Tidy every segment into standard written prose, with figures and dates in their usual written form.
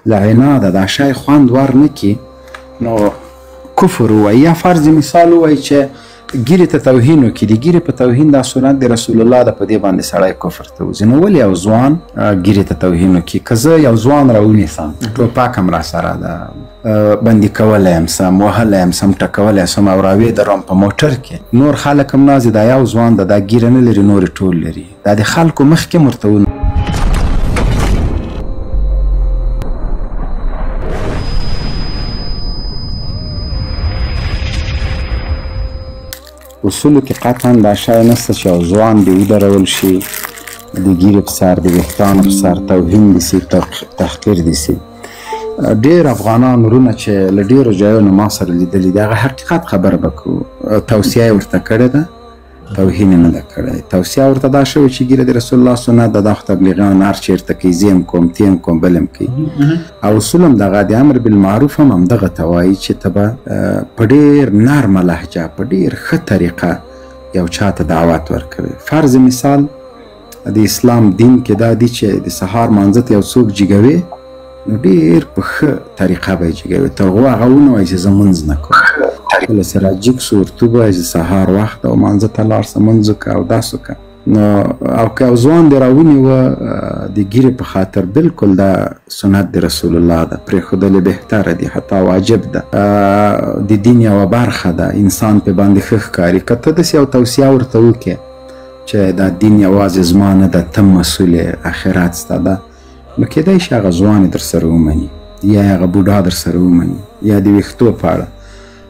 له عناده دا شی خوند ور نه کړي نو کفر ووایي، یا فرض مثال ووایي چې ګیرې ته توهین وکړي. د ګیرې په توهین دا سنت د رسول الله ده، په دې باندې سړی کفر ته وځي. نو ولې یو ځوان ګیرې ته توهین وکړي؟ که زه یو ځوان راونیسم، ټوپک هم را سره ده، بندي کولی یم سم، وهلی یم سم، ټکولی سم او راویې دروم په موټر کې، نور خلک هم نازي دا یو ځوان ده، دا ګیره نه لري، نورې ټول لري. دا د خلکو مخکې هم ورته اصولو کې قطعا دا شی نشته چې یو ځوان دې ودرول شي، د ګیرې په سر، د ویښتانو په سر توهین دې سي، تحقیر دې سي. ډېر افغانان وروڼه چې له ډېرو ځایونو ما سره لیدلي دي، هغه حقیقت خبره به کوو. توصیه یې ورته کړې ده، توهین یې نه ده کړی. توصیه ورته دا شوې چې ګیره د رسول الله سنت ده، دا خو تبلیغیان هر چېرته کوي، زه هم کوم، ته هم کوم، بل هم کوي. او اصول هم دغه د امر بالمعروف هم همدغه ته وایي چې ته به په ډېر نرمه لهجه، په ډېر ښه طریقه یو چا ته دعوت ورکوي. فرض مثال د اسلام دین کې دا دی چې د سهار مانځه ته یو څوک جګوي، نو ډېر په ښه طریقه به یې جګوي، تر هغو هغه ونه وایي چې زه مونځ نه کوم. کله چې راجګ سو ورته ووایي چې سهار وخت او مانځه ته لاړ شه، مونځ وکړه او داس وکړه. نو او که یو ځوان دې راونیوه د ګیرې په خاطر، بالکل دا سنت د رسول الله ده، پرېښودل یې بهتره دي، حتی واجب ده، د دین یوه برخه ده، انسان پې باندې ښه ښکاري. که ته داسې یو توصیه ورته وکړې چې دا دین یوازې زما نه ده، ته مسؤل یې، آخرت ستا ده، نو کېدای شي هغه ځوان یې در سره ومني، یا هغه بوډا در سره ومني، یا د ویښتو په اړه.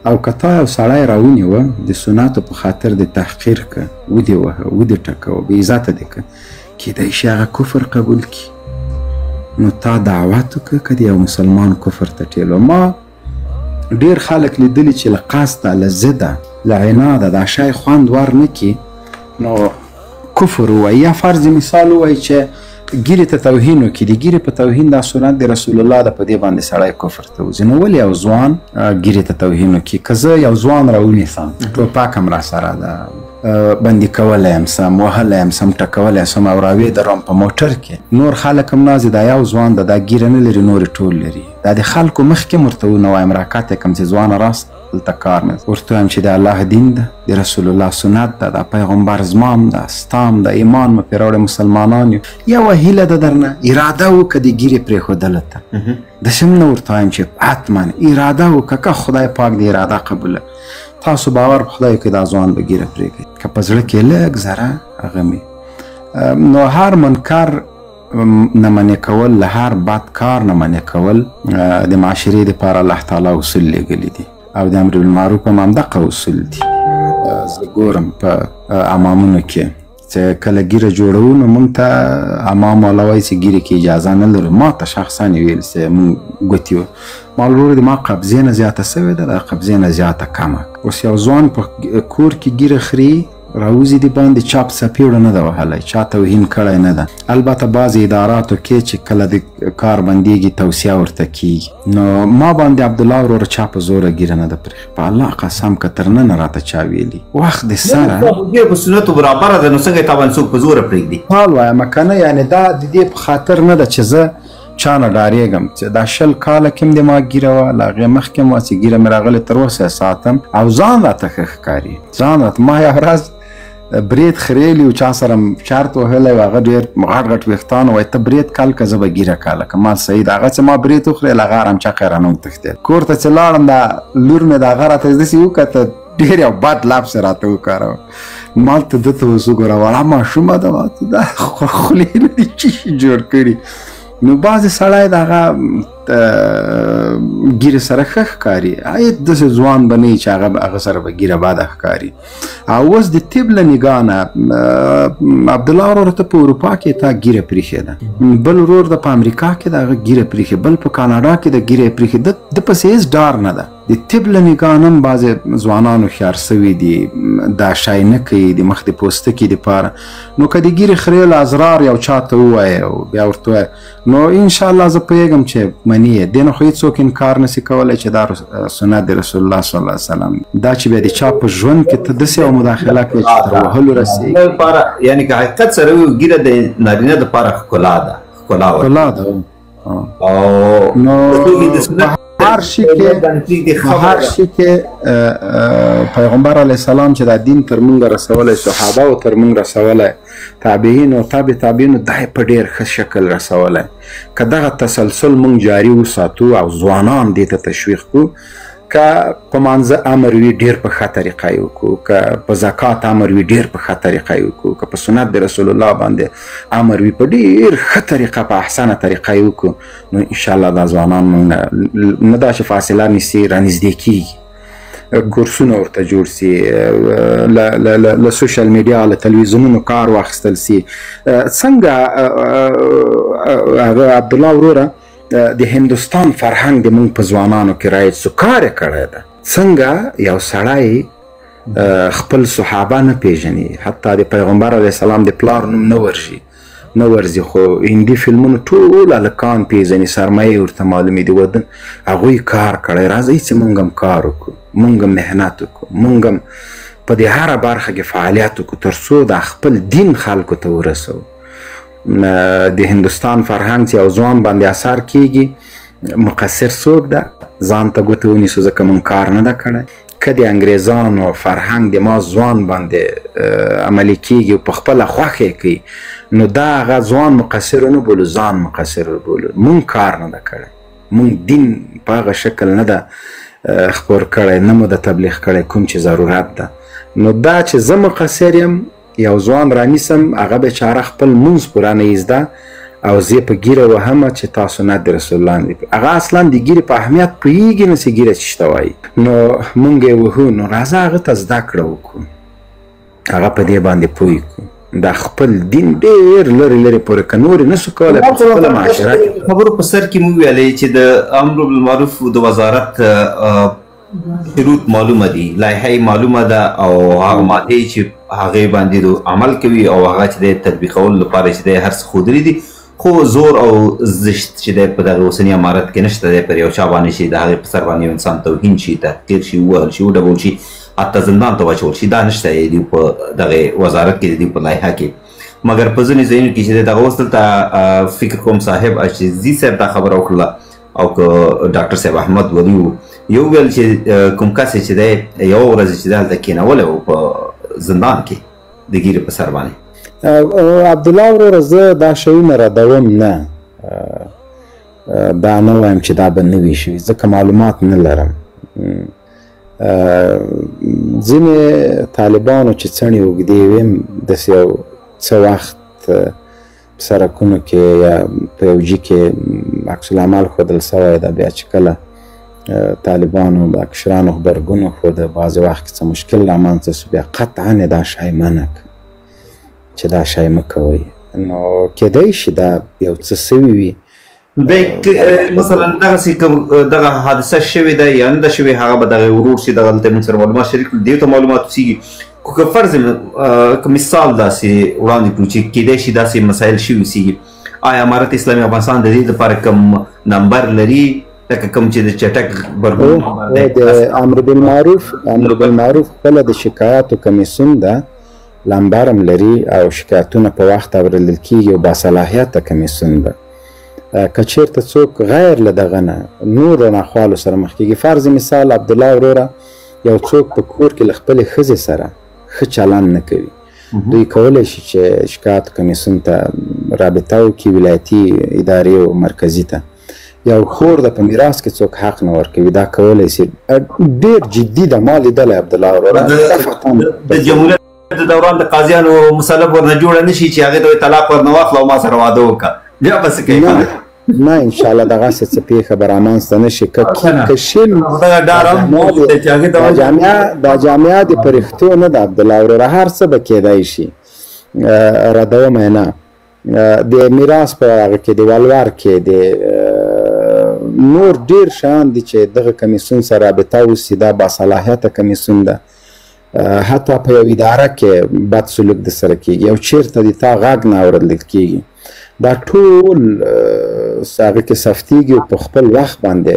او که تا یو سړی راونیوه د سنتو په خاطر د تحقیر که، ودې وهه، ودې ټکوه، بې عزته دې که، کېدای شي هغه کفر قبول کړي. نو تا دعوت وکړه که د یو مسلمان کفر ته ټېلو. ما ډېر خلک لیدلي چې له قصده، له ضده، له عناده دا شی خوند ور نه کړي نو کفر ووایي، یا فرض مثال ووایي چې ګیرې ته توهین وکړي. د ګیرې په توهین دا سنت د رسول الله ده، په دې باندې سړی کفر ته وځي. نو ولې یو ځوان ګیرې ته توهین وکړي؟ که زه یو ځوان راونیسم، ټوپک هم را سره ده، بندي کولی یم سم، وهلی یم سم، ټکولی سم او راویې دروم په موټر کې، نور خلک هم نازي دا یو ځوان ده، دا ګیره نه لري، نورې ټول لري. دا د خلکو مخکې هم ورته ونه وایم، راکاته کړم چې ځوانه راست دلته کار نه، ورته وایم چې د الله دین ده، د رسول الله سنت ده، د پیغمبر زمام ده، ستام ده، ایمان مه پرې راوړئ، مسلمانان یو. یوه هیله ده درنه، اراده وکړه د ګیرې پرېښودلو ته. داسې هم نه ورته وایم چې حتما اراده وکړه، که خدای پاک د اراده قبوله. تاسو باور په خدای وکړئ دا ځوان به ګیره پرېږدي، که په زړه کې لږ ذره هغه مې. نو هر منکر نه منع کول، له هر بد کار نه منع کول د معاشرې دپاره الله تعالی اصول لیږلي دي، او د امر بالمعروف هم همدغه اصول دي. زه ګورم په امامونو کې چې کله ګیره جوړوو، نو موږ ته امام والا وایي چې ګیرې کې اجازه نه لرو. ما ته شخصا یې ویل چې موږ ګوتې وو، ما ورور دي ما قبضې نه زیاته سوې ده، د قبضې نه زیاته کمه. اوس یو ځوان په کور کې ګیره خري، راوځي د باندې چاپ سپیړه نه ده وهلی، چا توهین کړی نه ده. البته بعضې اداراتو کې چې کله د کار بندېږي توصیه ورته کېږي. نو ما باندې عبدالله وروره چا په زوره ګیره نه ده پرېښې، په الله قسم که تر ننه راته چا ویلي. وخت د سره ګیره په سنتو برابره ده، نو څنګه یې تا باندې څوک په زوره پرېږدي؟ حال وایم که نه، یعنې دا د دې په خاطر نه ده چې زه چا نه ډارېږم، چې دا 20 کاله کې هم د ما ګیره وه، له هغې مخکې هم وه چې ګیره مې راغلې، تر اوسه یې ساتم او ځان راته ښه ښکاري. ځان راته ما یوه ورځ برید خریلی و، چا سره شرط وهلی و، هغه ډېر غټ غټ ویښتان وایي ته برید کال که زه به ګیره کاله که. ما سید هغه چې ما برید وخورې، له هغه رمچقی رانه وتښتېد. کور ته چې لاړم، دا لور مې د هغه راته داسې وکته، ډېر یو بد لفظ یې راته وکاروه. ما ته ده ته اوس وګوره، وړه ماشومه ده، ما ته دا خولې نه دي چې شي جوړ کړي. نو بعضې سړی د هغه ګیره سره ښه ښکاري، داسې ځوان به نه وي چې هغه سره به ګیره بده ښکاري. او اوس د طب له نګاه نه عبدالله ورور ته په اروپا کې تا ګیره پرېښې ده، بل ورور د په امریکا کې د هغه ګیره پرېښې، بل په کاناډا کې د ګیره پرېښې. د پسې هېڅ ډار نه ده. د طب له نګاه نه هم بعضې ځوانان هوښیار سوي دي، دا شی نه کوي د مخ د پوستکي دپاره. نو که د ګیرې خریلو اسرار یو چا ته ووایې او بیا ورته ووایې، نو انشاءالله زه پوهېږم چې مني یې. دې نه خو هېڅوک انکار نسي کولی چې دا سنت د رسول الله صلی الله علیه وسلم دا چې بیا د چا په ژوند کې ته داسې یو مداخله کوې چې تر وهلو رسېږي. یعنې که حقیقت سره وي، ګیره د نارینه دپاره ښکلا ده، ښکلا ده. او نو هر شي کې پیغمبر علیه السلام چې دا دین تر مونږ رسولی، صحابه او تر مونږ رسولی، تابعین او تابعینو دا یې په ډېر ښه شکل رسولی. که دغه تسلسل مونږ جاري وساتو او ځوانان دې ته تشویق کړو، که په مانځه امر وي ډېر په ښه طریقه یې وکړو، که په زکات امر وي ډېر په ښه طریقه یې وکړو، که په سنت د رسول الله باندې امر وي په ډېر ښه طریقه په احسنه طریقه یې وکړو، نو انشاءالله دا ځوانان مونږ نه دا چې فاصله نیسي رانږدې کېږي، کورسونه ورته جوړ سي، له سوشل میډیا له تلویزیونونو کار واخیستل سي. څنګه هغه عبدالله وروره د هندوستان فرهنګ د مونږ په ځوانانو کې رایج سو، کار یې کړی ده. څنګه یو سړی خپل صحابه نه پیژني، حتی د پیغمبر علیه السلام د پلار نوم نه ورځي، خو هندي فلمونو ټول هلکان پیژني، سرمایې ورته معلومې دي ودن، هغوی کار کړی. راځئ چې مونږ هم کار وکړو، مونږ هم محنت وکړو، مونږ هم په دې هره برخه کې فعالیت وکړو تر څو د خپل دین خلکو ته ورسوو. د هندوستان فرهنګ چې یو ځوان باندې اثر کېږي، مقصر څوک ده؟ ځان ته ګوته ونیسو ځکه مونږ کار نه ده کړی. که د انګریزانو فرهنګ د ما ځوان باندې عملي کېږي او په خپله خوښه یې کوي، نو دا هغه ځوان مقصر ونه بولو، ځان مقصر بولو. مونږ کار نه ده کړی، مونږ دین په هغه شکل نه ده خپور کړی، نه مو د تبلیغ کړی کوم چې ضرورت ده. نو دا چې زه مقصر یم، یو ځوان رانیسم، هغه بیچاره خپل مونځ پوره نه یزده او زه په ګیره وهمه چې تا سنت د رسول الله نه دي، هغه اصلا د ګیرې په اهمیت پوهېږي نه چې ګیره څه ته وایي. نو مونږ یې وهو، نو راځه هغه ته زده کړه وکړو، هغه په دې باندې پوه کړو، دا خپل دین ډېر لرې پورې که نور یې نسو کولی په خپله معاشره کې. خبرو په سر کې مو ویلې چې د امر بالمعروف د وزارت شروط معلومه دي، لایحه معلومه ده او هغه مادې چې هغې باندې عمل کوي او هغه چې د تطبیقولو لپاره چې دی هر څه ښودلي دي، خو زور او زشت چې دی په دغه اوسني امارت کې نشته دی پر یو چا باندې چې د هغې په سر باندې یو انسان توهین شي، تحقیر شي، ووهل شي، وډبول شي، حتی زندان ته واچول شي، دا نشته دی په دغه وزارت کې، د دوی په لایحه کې. مګر په ځینې ځایونو کې چې دی دغه اوس دلته فکر کوم صاحب عزیزي صاحب دا خبره وکړله او که ډاکټر صاحب احمد ولي یو ویل چې کوم کس چې دی یوه ورځ چې دی هلته کېنولی و په زندان کې د ګیرې په سر باندې. عبدالله وروره زه دا شیونه ردوم نه، دا نه وایم چې دا به نه وي شوي، ځکه معلومات نه لرم. ځینې طالبانو چې څڼې اوږدې ویم داسې یو څه وخت په سرکونو کې یا په یو جي کې عکس العمل ښودل سوی ده، بیا چې کله طالبانو د کشرانو غبرګون وښوده، بعضې وخت کې څه مشکل رامنځته سو، بیا قطعا یې دا شی منع کړ چې دا شی مه کوئ. نو کیدای شي دا یو څه سوي وي، مثلا دغسې دغه حادثه شوې ده یا نه ده شوې، هغه به دغه ورور چې دغه دلته موږ سره معلومات شریک کړي، دې ته معلومات اوسېږي. خو که فرض که مثال داسې وړاندې کړو چې کیدای شي داسې مسایل شوي اوسېږي، آیا امارت اسلامي افغانستان د دې لپاره کوم نمبر لري لکه کوم چې د چټک غبرګون د امر بالمعروف خپله د شکایاتو کمیسیون ده، لمبر هم لري او شکایتونه په وخت اورېدل کېږي او باصلاحیته کمیسیون ده. که چېرته څوک غیر له دغه نه نورو ناخوالو سره مخ کېږي، فرض مثال عبدالله وروره یو څوک په کور کې له خپلې ښځې سره ښه چلند نه کوي، دوی کولی شي چې شکایت کمیسیون ته رابطه وکړي، ولایتي ادارې او مرکزي ته. یو خور د په میراث کې څوک حق نه ورکوي، دا کولی شي. ډېر جدي ده، ما لیدلی عبدالله وروره د جمهوریت د دوران د قاضیانو مسلب ورنه جوړه نه شي چې هغې ته یې طلاق ورنه واخله او ما سره واده وکړه، بیا به څه کوي؟ نه انشاءالله دغسې څه پیښه به رامنځته نه شي. که شل دا جامعه د پرښتو نه ده عبدالله وروره، هر څه به کیدای شي، ردوم یې نه. د میراث په هغه کې د ولور کې د نور ډېر شیان دي چې دغه کمیسیون سره رابطه وسي، دا باصلاحیته کمیسیون ده. حتی په یو اداره کې بد سلوک د سره کېږي، یو چېرته د تا غږ نه اورېدل کېږي، دا ټول هغه کې سفتېږي او په خپل وخت باندې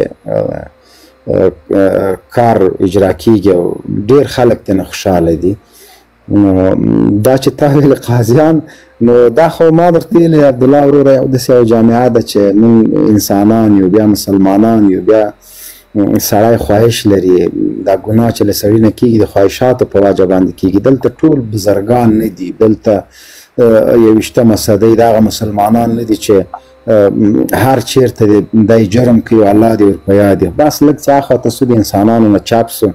کار اجرا کېږي او ډېر خلک ترې نه خوشحاله دي. نو دا چې تا ویل قاضیان، نو دا خو ما درته ویلې عبدالله وروره یو داسې یو جامعه ده چې موږ انسانان یو، بیا مسلمانان یو، بیا سړی خواهش لري. دا ګناه چې له سړي نه کېږي د خواهشاتو په وجه باندې کېږي. دلته ټول بزرګان نه دي، دلته 21مه صدۍ دغه مسلمانان نه دي چې هر چیرته دی جرم کوي الله دې ور په یاد وي. بس لږ څه اخواته سو د انسانانو نه چاپ سو،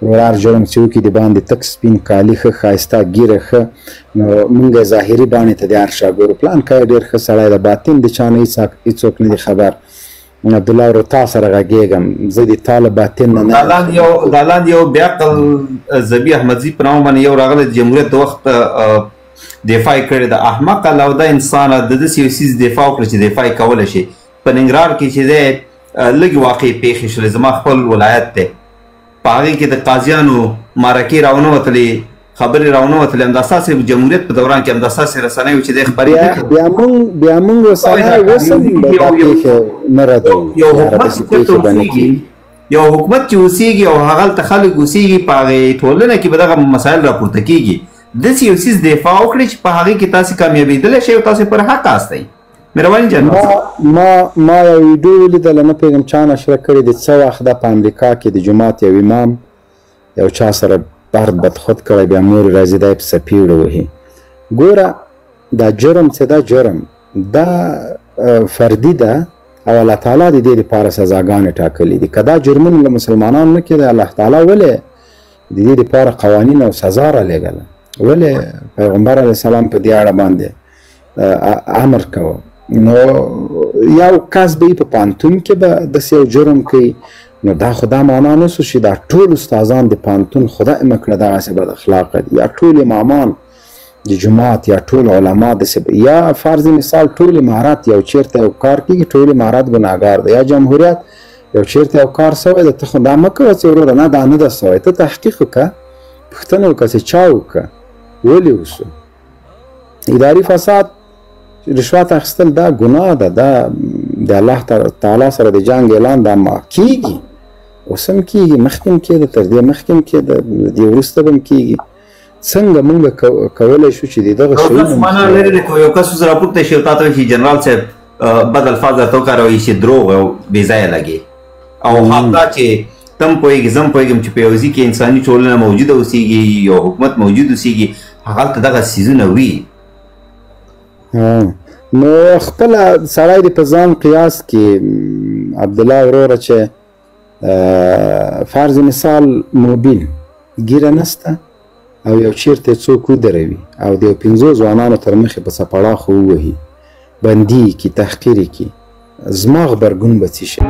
هر جرم چې وکړي د باندې تک سپین کالي ښه ښایسته ږیره ښه، نو موږ ظاهري بڼې ته د هر شا ګورو. پلان کوي ډېر ښه سړی د باطن د چا نه هېڅوک نه دي خبر. عبدالله ورو تا سره غږېږم، زه د تا له باطن نه دا لاندې یو بیعقل ذبی احمدزي په نامه باندې یو راغلی د جمهوریت د وخت دفاع یې کړې ده. احمقه لوده انسانه د داسې یو څیز دفاع وکړه چې دفاع یې کولی شي. په ننګرهار کې چې دی لږې واقعې پېښې شولې، زما خپل ولایت دی، په هغې کې د قاضیانو مرکې راونه وتلې، خبرې راونه وتلې. همدا ستاسې جمهوریت په دوران کې همدا ستاسې رسنیو چې دی خپرېدې، بیا موږ ورسره اوس هم دا پېښې نه ردوو. یو حکومت چې اوسېږي او هغلته خلک اوسېږي، په هغې ټولنه کې به دغه مسایل راپورته کېږي. داسې یو څیز دفاع وکړئ چې په هغې کې تاسې کامیابېدلی شئ او تاسې پر حق هستئ. مهرباني جنرال ما یو ویډیو ولیدله، نه پوهېږم چا نشره کړې د څه وخت ده په امریکا کې د جومات یو امام یو چا سره بدخود کړی، بیا مور یې راځي دا یې په څپېړه وهي. ګوره دا جرم چې دا جرم دا فردي ده او الله تعالی د دې لپاره سزاګانې ټاکلي دي. که دا جرمونه له مسلمانانو نه کېده، الله تعالی ولې د دې لپاره قوانین او سزا رالیږله؟ ولې پیغمبر علیه السلام په دې اړه باندې امر کوه؟ نو یو کس به یې په پانتون کې به داسې یو جرم کوي، نو دا خو دا معنا نه سو چې دا ټول استادان د پانتون خدای مه کړه دغسې بد اخلاقه دي، یا ټول امامان د جومات یا ټول علما داسې، یا فرض مثال ټول امارات یو چیرته یو کار کېږي ټول امارات ګناهګار دی، یا جمهوریت یو چیرته یو کار سوی ده، ته خو دا مه کوه چې وروره نه دا نه ده سوی، ته تحقیق وکړه، پوښتنه وکړه چې چا وکړه، ولې وسو. اداري فساد رشوت اخیستل دا ګناه ده، دا د الله تعالی سره د جنګ اعلان دا ما کېږي، اوس هم کېږي، مخکې هم کېده، تر دې مخکې هم کېده، د دې وروسته به هم کېږي. څنګه موږ کولی شو چې د دغه شیونو یو کس اوس راپورته شي او تا ته وایي جنرال صاحب بد الفاظ راته وکاروي چې دروغ او بې ځایه لګي، او همدا چې تم پوهېږي زه هم پوهېږم چې په یو ځای کې انساني ټولنه موجوده اوسېږي، یو حکومت موجود اوسېږي، هغلته دغه څیزونه وي. نو خپله سړی د په ځان قیاس کې عبدالله وروره چې فرض مثال موبیل ګیره نسته او یو چیرته څوک ودروي او د یو 5 ځوانانو تر مخې په څپړاخو ووهي، بندي کړي، تحقیر کړي، زما غبرګون به څه شي؟